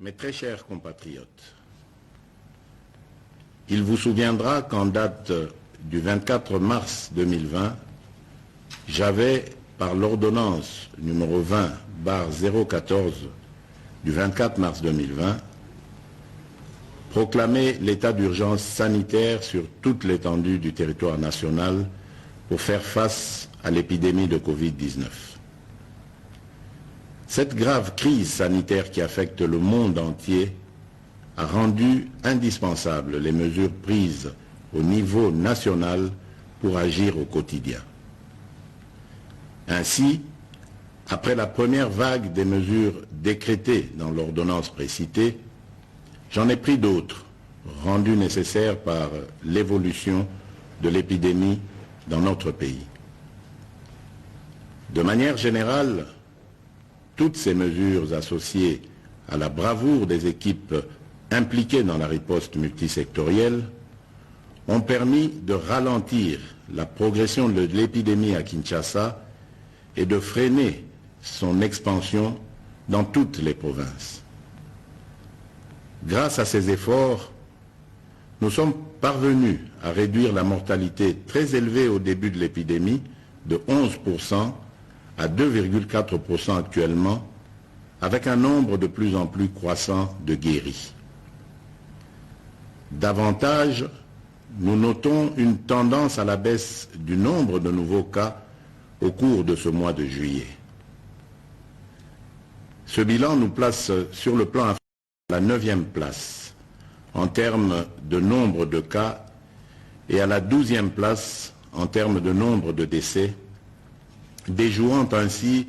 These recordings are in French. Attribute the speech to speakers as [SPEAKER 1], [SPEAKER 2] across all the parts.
[SPEAKER 1] Mes très chers compatriotes, il vous souviendra qu'en date du 24 mars 2020, j'avais, par l'ordonnance numéro 20/014 du 24 mars 2020, proclamé l'état d'urgence sanitaire sur toute l'étendue du territoire national pour faire face à l'épidémie de Covid-19. Cette grave crise sanitaire qui affecte le monde entier a rendu indispensables les mesures prises au niveau national pour agir au quotidien. Ainsi, après la première vague des mesures décrétées dans l'ordonnance précitée, j'en ai pris d'autres, rendues nécessaires par l'évolution de l'épidémie dans notre pays. De manière générale, toutes ces mesures associées à la bravoure des équipes impliquées dans la riposte multisectorielle ont permis de ralentir la progression de l'épidémie à Kinshasa et de freiner son expansion dans toutes les provinces. Grâce à ces efforts, nous sommes parvenus à réduire la mortalité très élevée au début de l'épidémie de 11% à 2,4% actuellement, avec un nombre de plus en plus croissant de guéris. Davantage, nous notons une tendance à la baisse du nombre de nouveaux cas au cours de ce mois de juillet. Ce bilan nous place sur le plan à la 9e place en termes de nombre de cas et à la 12e place en termes de nombre de décès, déjouant ainsi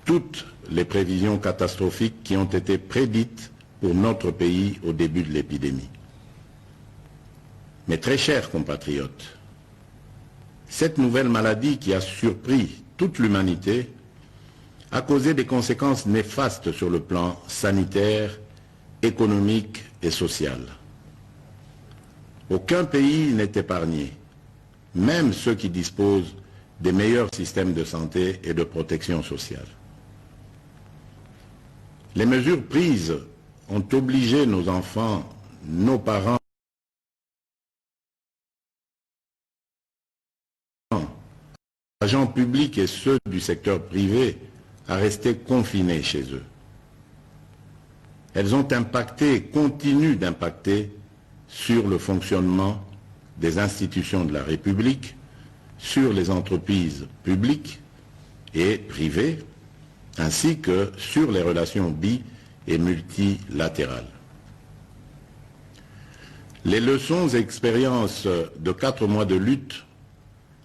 [SPEAKER 1] toutes les prévisions catastrophiques qui ont été prédites pour notre pays au début de l'épidémie. Mes très chers compatriotes, cette nouvelle maladie qui a surpris toute l'humanité a causé des conséquences néfastes sur le plan sanitaire, économique et social. Aucun pays n'est épargné, même ceux qui disposent des meilleurs systèmes de santé et de protection sociale. Les mesures prises ont obligé nos enfants, nos parents, agents publics et ceux du secteur privé à rester confinés chez eux. Elles ont impacté et continuent d'impacter sur le fonctionnement des institutions de la République, sur les entreprises publiques et privées, ainsi que sur les relations bi- et multilatérales. Les leçons et expériences de 4 mois de lutte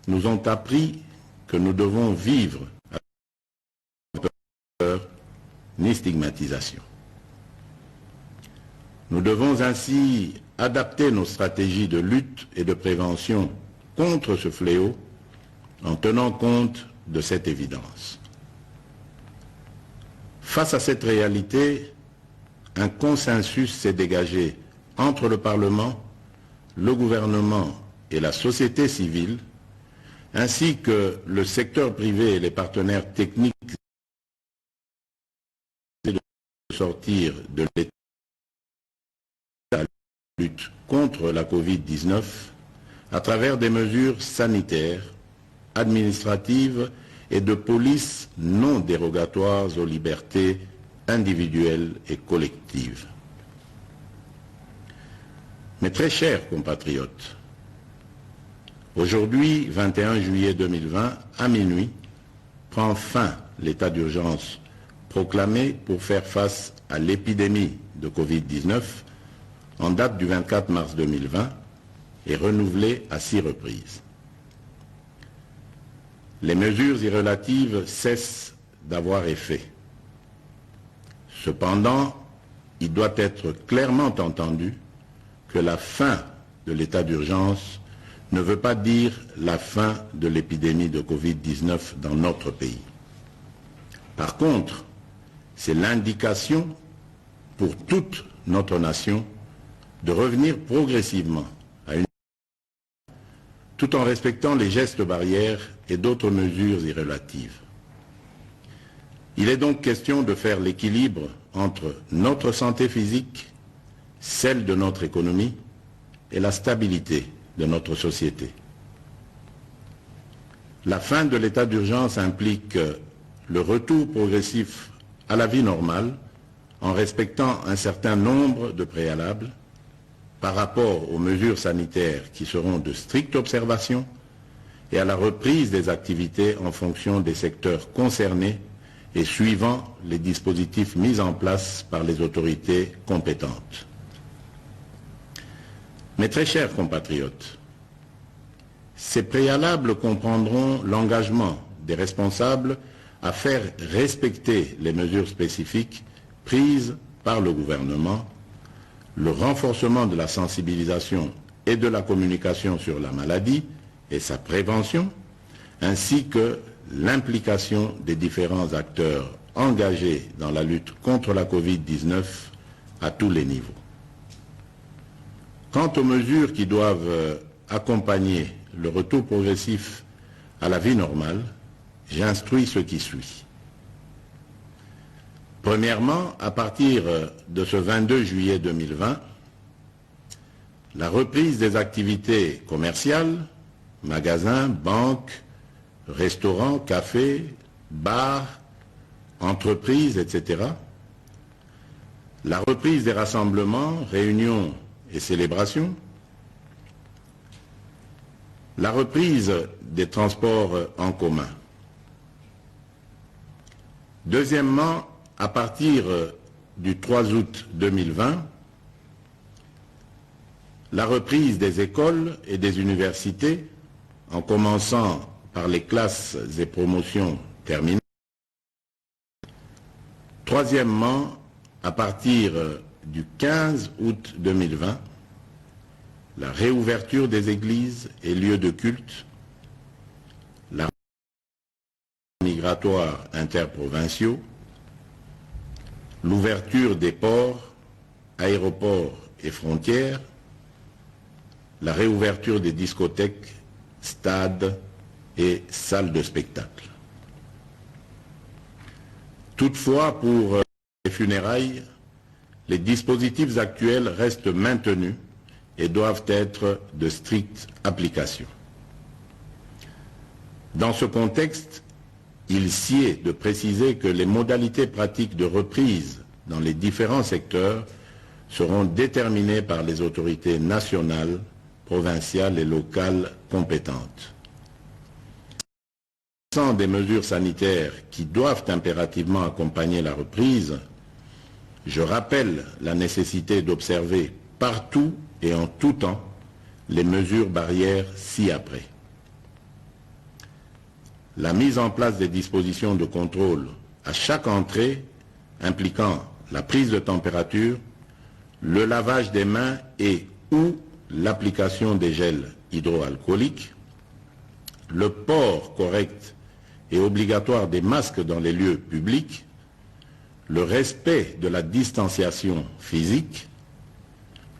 [SPEAKER 1] nous ont appris que nous devons vivre avec peur ni stigmatisation. Nous devons ainsi adapter nos stratégies de lutte et de prévention contre ce fléau en tenant compte de cette évidence. Face à cette réalité, un consensus s'est dégagé entre le Parlement, le gouvernement et la société civile, ainsi que le secteur privé et les partenaires techniques de sortir de l'état de lutte contre la Covid-19 à travers des mesures sanitaires, administratives et de police non dérogatoires aux libertés individuelles et collectives. Mes très chers compatriotes, aujourd'hui, 21 juillet 2020, à minuit, prend fin l'état d'urgence proclamé pour faire face à l'épidémie de Covid-19 en date du 24 mars 2020 et renouvelé à 6 reprises. Les mesures y relatives cessent d'avoir effet. Cependant, il doit être clairement entendu que la fin de l'état d'urgence ne veut pas dire la fin de l'épidémie de Covid-19 dans notre pays. Par contre, c'est l'indication pour toute notre nation de revenir progressivement à une tout en respectant les gestes barrières et d'autres mesures y relatives. Il est donc question de faire l'équilibre entre notre santé physique, celle de notre économie et la stabilité de notre société. La fin de l'état d'urgence implique le retour progressif à la vie normale en respectant un certain nombre de préalables par rapport aux mesures sanitaires qui seront de stricte observation et à la reprise des activités en fonction des secteurs concernés et suivant les dispositifs mis en place par les autorités compétentes. Mes très chers compatriotes, ces préalables comprendront l'engagement des responsables à faire respecter les mesures spécifiques prises par le gouvernement, le renforcement de la sensibilisation et de la communication sur la maladie et sa prévention, ainsi que l'implication des différents acteurs engagés dans la lutte contre la Covid-19 à tous les niveaux. Quant aux mesures qui doivent accompagner le retour progressif à la vie normale, j'instruis ce qui suit. Premièrement, à partir de ce 22 juillet 2020, la reprise des activités commerciales, magasins, banques, restaurants, cafés, bars, entreprises, etc., la reprise des rassemblements, réunions et célébrations, la reprise des transports en commun. Deuxièmement, à partir du 3 août 2020, la reprise des écoles et des universités, en commençant par les classes et promotions terminales. Troisièmement, à partir du 15 août 2020, la réouverture des églises et lieux de culte, la migratoire interprovinciaux, l'ouverture des ports, aéroports et frontières, la réouverture des discothèques, stades et salles de spectacle. Toutefois, pour les funérailles, les dispositifs actuels restent maintenus et doivent être de stricte application. Dans ce contexte, il sied de préciser que les modalités pratiques de reprise dans les différents secteurs seront déterminées par les autorités nationales, provinciales et locales compétentes. Sans des mesures sanitaires qui doivent impérativement accompagner la reprise, je rappelle la nécessité d'observer partout et en tout temps les mesures barrières ci-après. La mise en place des dispositions de contrôle à chaque entrée impliquant la prise de température, le lavage des mains et ou l'application des gels hydroalcooliques, le port correct et obligatoire des masques dans les lieux publics, le respect de la distanciation physique,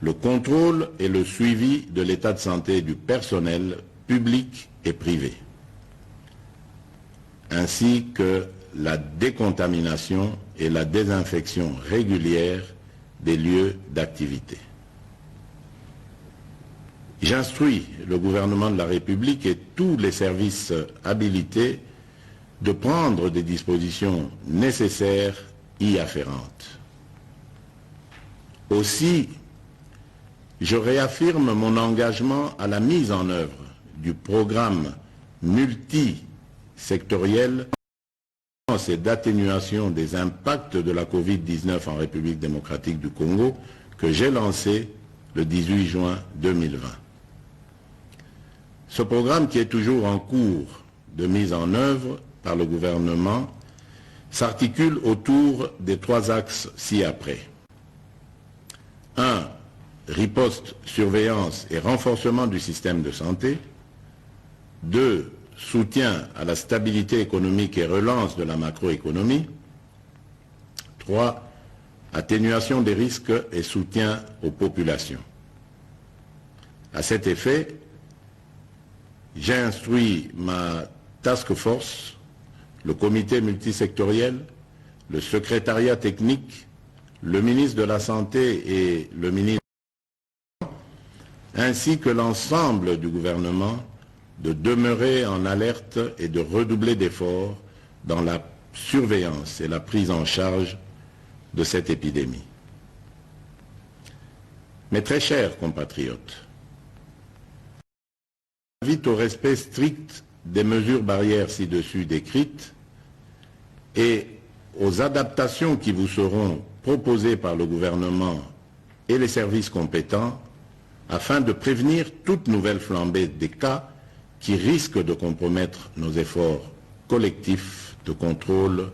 [SPEAKER 1] le contrôle et le suivi de l'état de santé du personnel public et privé, ainsi que la décontamination et la désinfection régulière des lieux d'activité. J'instruis le gouvernement de la République et tous les services habilités de prendre des dispositions nécessaires y afférentes. Aussi, je réaffirme mon engagement à la mise en œuvre du programme multisectoriel et d'atténuation des impacts de la Covid-19 en République démocratique du Congo que j'ai lancé le 18 juin 2020. Ce programme, qui est toujours en cours de mise en œuvre par le gouvernement, s'articule autour des 3 axes ci-après. 1. Riposte, surveillance et renforcement du système de santé. 2. Soutien à la stabilité économique et relance de la macroéconomie. 3. Atténuation des risques et soutien aux populations. À cet effet, j'ai instruit ma task force, le comité multisectoriel le secrétariat technique, le ministre de la Santé et le ministre ainsi que l'ensemble du gouvernement de demeurer en alerte et de redoubler d'efforts dans la surveillance et la prise en charge de cette épidémie. Mes très chers compatriotes, j'invite au respect strict des mesures barrières ci-dessus décrites et aux adaptations qui vous seront proposées par le gouvernement et les services compétents afin de prévenir toute nouvelle flambée des cas qui risquent de compromettre nos efforts collectifs de contrôle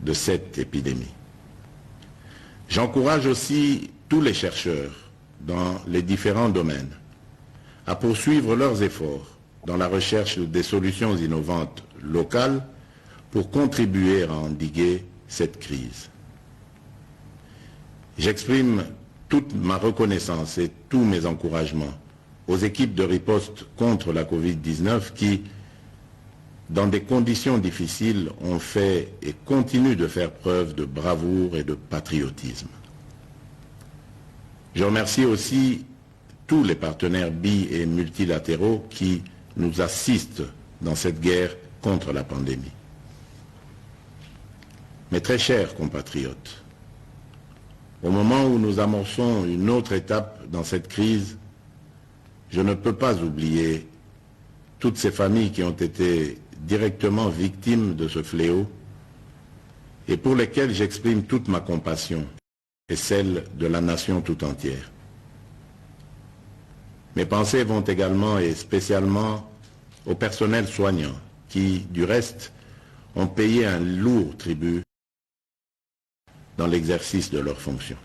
[SPEAKER 1] de cette épidémie. J'encourage aussi tous les chercheurs dans les différents domaines à poursuivre leurs efforts dans la recherche des solutions innovantes locales pour contribuer à endiguer cette crise. J'exprime toute ma reconnaissance et tous mes encouragements aux équipes de riposte contre la Covid-19 qui, dans des conditions difficiles, ont fait et continuent de faire preuve de bravoure et de patriotisme. Je remercie aussi tous les partenaires bi- et multilatéraux qui nous assistent dans cette guerre contre la pandémie. Mes très chers compatriotes, au moment où nous amorçons une autre étape dans cette crise, je ne peux pas oublier toutes ces familles qui ont été directement victimes de ce fléau et pour lesquelles j'exprime toute ma compassion et celle de la nation tout entière. Mes pensées vont également et spécialement au personnel soignant qui, du reste, ont payé un lourd tribut dans l'exercice de leurs fonctions.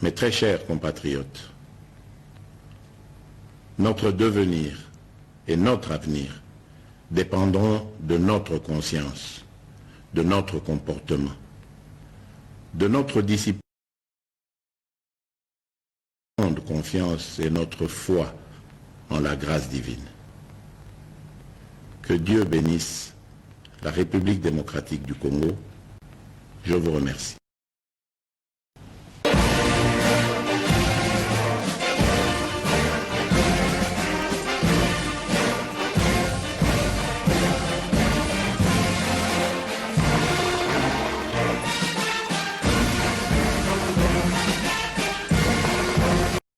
[SPEAKER 1] Mes très chers compatriotes, notre devenir et notre avenir dépendront de notre conscience, de notre comportement, de notre discipline, de confiance et notre foi en la grâce divine. Que Dieu bénisse la République démocratique du Congo. Je vous remercie.